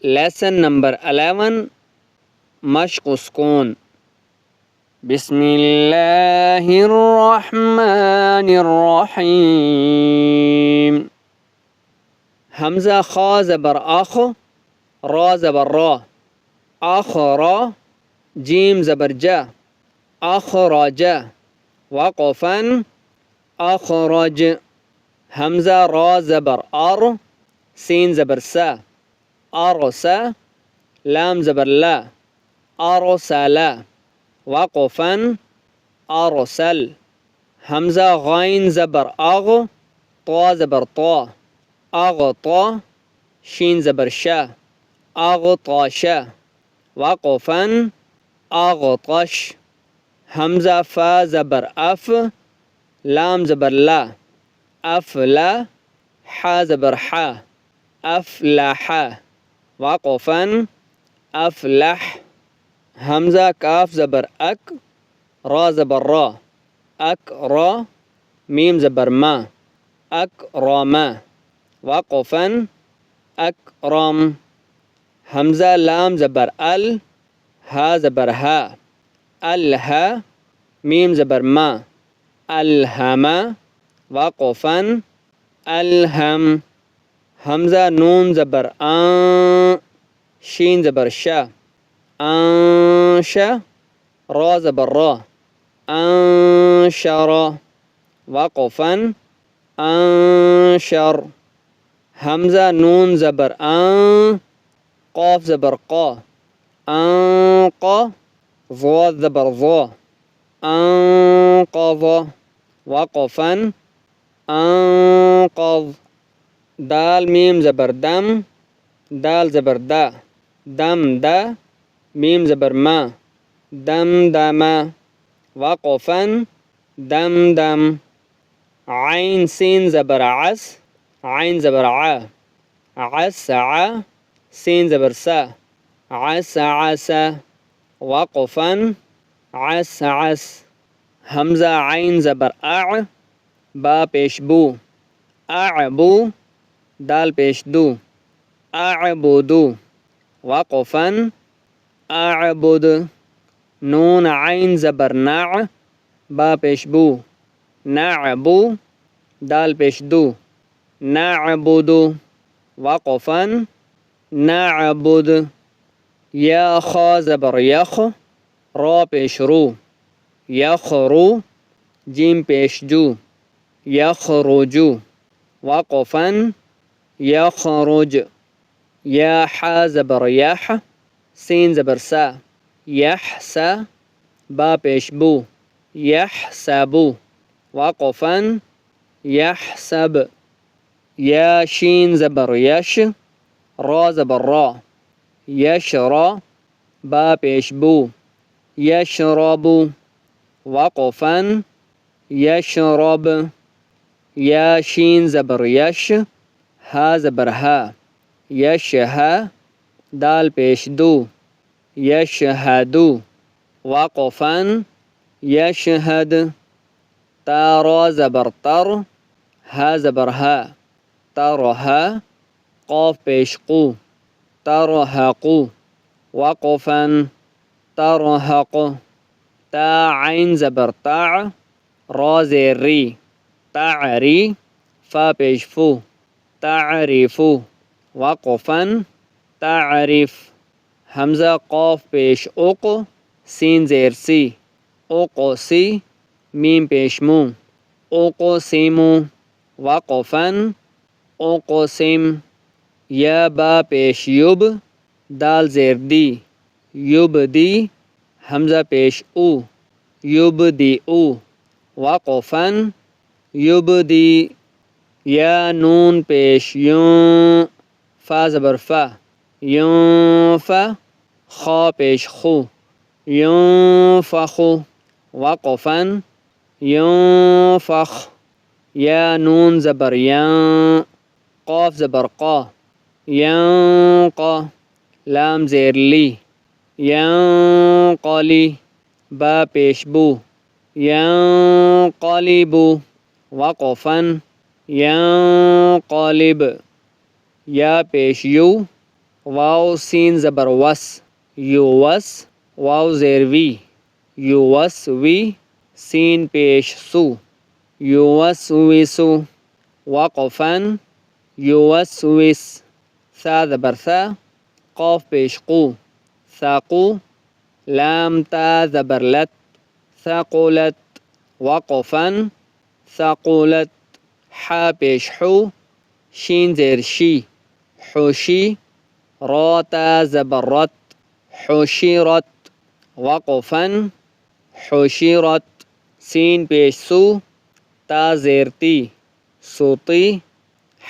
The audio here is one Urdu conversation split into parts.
Lesson number 11 مشق سكون. بسم الله الرحمن الرحيم. همزة خا زبر أخ، را زبر را، أخرى، جيم زبر جا، أخرج، وقفا أخرج. همزة را زبر أر، سين زبر سا، أرسى، لام زبر لا، أرسل، وقفا أرسل. همزة غين زبر أغ، طا زبر طا، أغطى، شين زبر شا، أغطش، وقفا أغطش. همزة فا زبر أف، لام زبر لا، أفلا، حا زبر حا، أفلح، وقفا أفلح. همزة كاف زبر أك، را زبر را، أكرا، ميم زبر ما، أكرم، وقفا أكرم. همزة لام زبر ال، ها زبر ها، ألها، ميم زبر ما، ألهم، وقفا ألهم. همزة نون زبر آن، شين زبر شا، أنشا، را زبر را، أنشر، وقفا أنشر. همزة نون زبر آن، قاف زبر قا، أنقى، ضاد زبر ضا، أنقض، وقفا أنقض. دال ميم زبر دم، دال زبر دا، دم دا، ميم زبر ما، دم دما، وقفا دم دم. عين سين زبر عس، عين زبر ع، عس ع، سين زبر سا، عس عس، وقفا عس عس. همزة عين زبر أع، با پیش بو، أعبو، دال پیش دو، أعبدو، وقفا أعبد. نون عين زبر نع، با پیش بو، نعبو، دال پیش دو، نعبدو، وقفا نعبد. يا خا زبر يخ، را پیش رو، يخرو، جيم پیش جو، يخرجو، وقفا يخرج. يا حا زبر يح، سين زبر سا، يحسى، با پیش بو، يحسبو، وقفا يحسب. يا شين زبر يش، را زبر را، يشرى، با پیش بو، يشرب، وقفا يشرب. يا شين زبر يش، ها زبر ها، يشها، دال پیش دو، يشهدو، وقفا يشهد. تا را زبر تر، ها زبر ها، ترها، قاف پیش قو، ترهقو، وقفا ترهق. تا عين زبر تع، را زیر ری، تعری، فا پیش فو، تعرفو، وقفا تعرف. همزة قاف پیش اق، سين زیر سی، اقسی، ميم پیش مو، اقسمو، وقفا اقسم. يا با پیش یب، دال زیر دی، یبدی، همزة پیش او، یبدی او، وقفا یبدی. يا نون پیش یون، فا زبر فا، ينفع، خا پیش خو، ينفخ، وقفا ينفخ. يا نون زبر ين، قاف زبر قا، ينقى، لام زیر لی، ينقلي، با پیش بو، ينقلب، وقفا ينقلب. يا پیش یو، واو سين زبر وس يوس واو زير وي يوس وي سين پیش سو يوسوس وقفا يوسوس ثا زبر ثا قاف پیش قو ثاقو لام تا زبر لت ثقلت وقفا ثقلت حا پیش حو شين زير شي حوشي را تا زبر رت حشرت وقفا حشرت سين پیش سو تا زير تي صوتي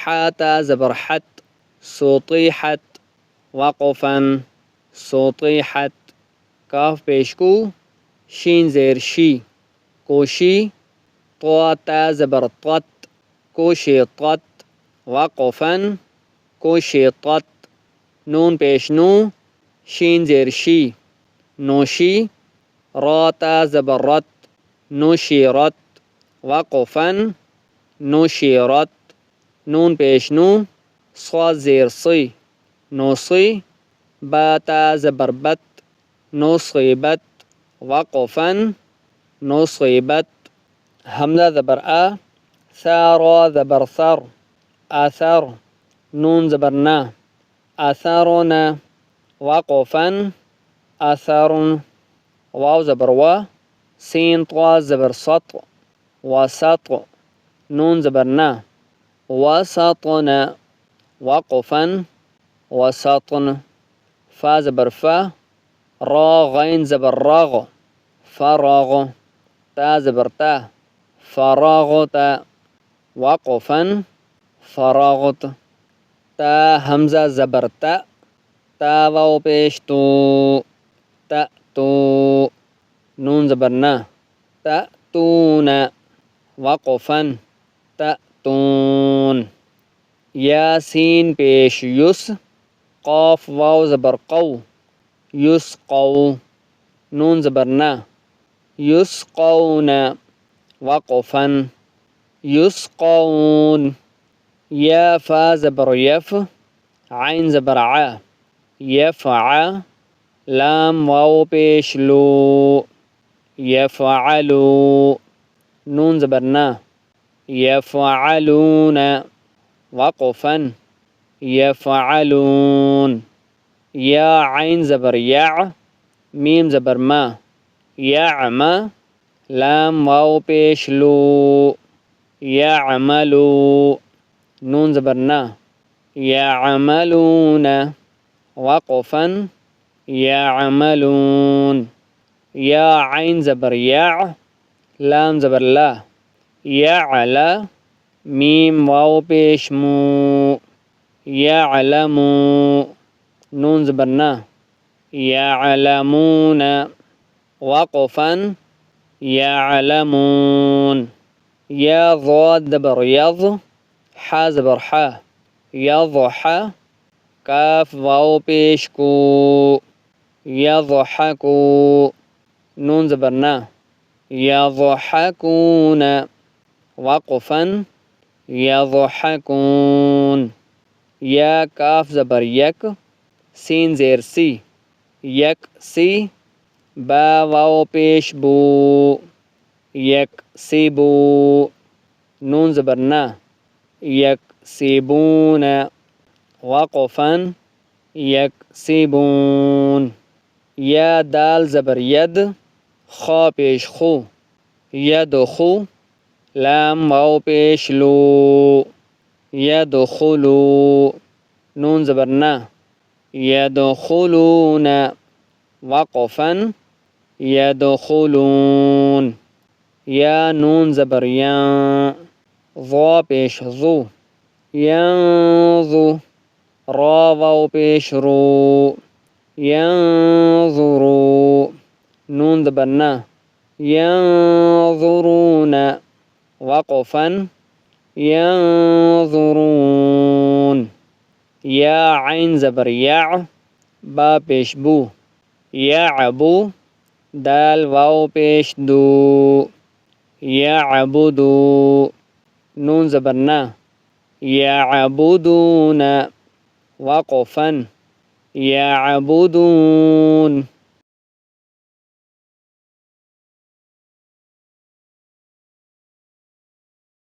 حا تا زبر حت صوتيحت وقفا صوتيحت كاف پیش کو شين زير شي كوشي طا تا زبر طت كوشطت وقفا كوشطت نون پیش نو شين زير شي نوشي را تا زبر رت نشرت وقفا نشرت نون پیش نو صاد زير صي نوصي با تا زبر بت نصيبت وقفا نصيبت همزة زبر أ ثار زبر ثر أثر نون زبر نا أثرنا وقفا أثر واو زبر و سين طا زبر سط وسط نون زبر نا وسطنا وقفا وسطن فا زبر فا را غين زبر راغ فراغ تا زبر تا فراغت وقفا فراغت تا همزة زبر تا تا واو پیش تو تأتو نون زبر نا تأتون وقفا تأتون ياسين پیش يس قاف واو زبر قو يسقو نون زبر نا يسقون وقفا يسقون يا فا زبر يف عين زبر ع يفع لام واو پیش لو يفعلوا نون زبر نا يفعلون وقفا يفعلون يا عين زبر يع ميم زبر ما يعمى لام واو پیش لو يعملوا نون زبر نا يعملون وقفا يعملون يا عين زبر يع لام زبر لا يعلى ميم واو پیش مو يعلموا نون زبر نا يعلمون وقفا يعلمون يا ضاد زبر يض حا زبر حا يضحى كاف واو پیش کو يضحكوا نون زبر نا يضحكون وقفا يضحكون يا كاف زبر يك سين زير سي يك سي با واو پیش بو يك سيبو نون زبر نا يكسبون وقفا يكسبون يا دال زبر يد خا پیش خو يدخو لام واو پیش لو يدخلوا نون زبر نا يدخلون وقفا يدخلون يا نون زبر يا ضا پیش ضو ينظو را واو پیش رو ينظروا نون زبر نا ينظرون وقفا ينظرون يا عين زبر يع با پیش بو يعبو دال واو پیش دو يعبدو نون زبر نا يعبدون وقفا يعبدون